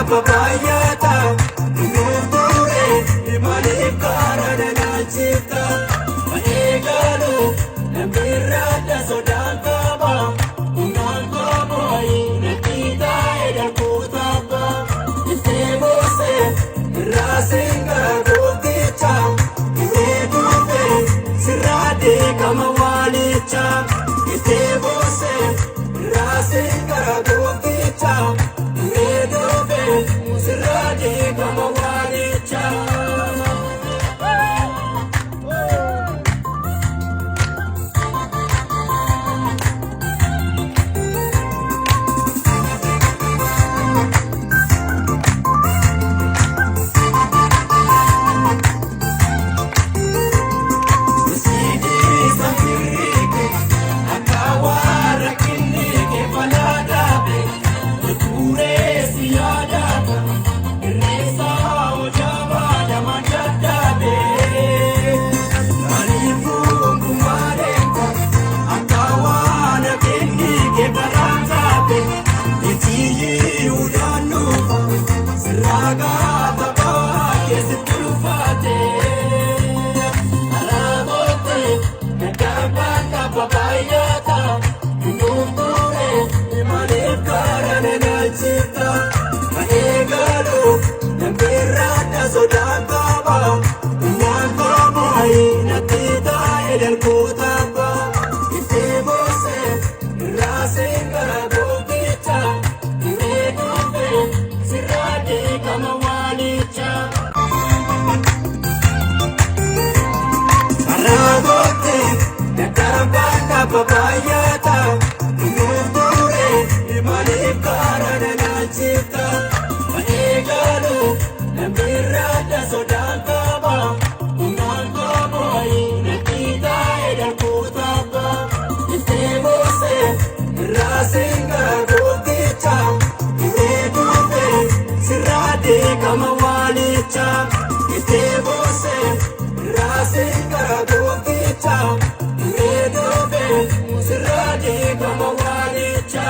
papayata Nure Imalif karanana chita Maegalo Namirada sodakaba Unangkabo Nakita edal kutaba Istebose Rasinga guticha Imedufe Sirade kamawalicha Istebose Rasinga guticha Imedufe Sirade kamawalicha Papayata, Nure, Imalif karanana chita Maegalo, Namirada sodakaba Unangkabo Nakita edal kutaba Istebose Rasinga guticha Imedufe Sirade kamawalicha Istebose Rasinga guticha Imedufe Sirade kamawalicha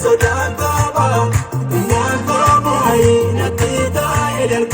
Sodakaba, Unangkabo Nakita edal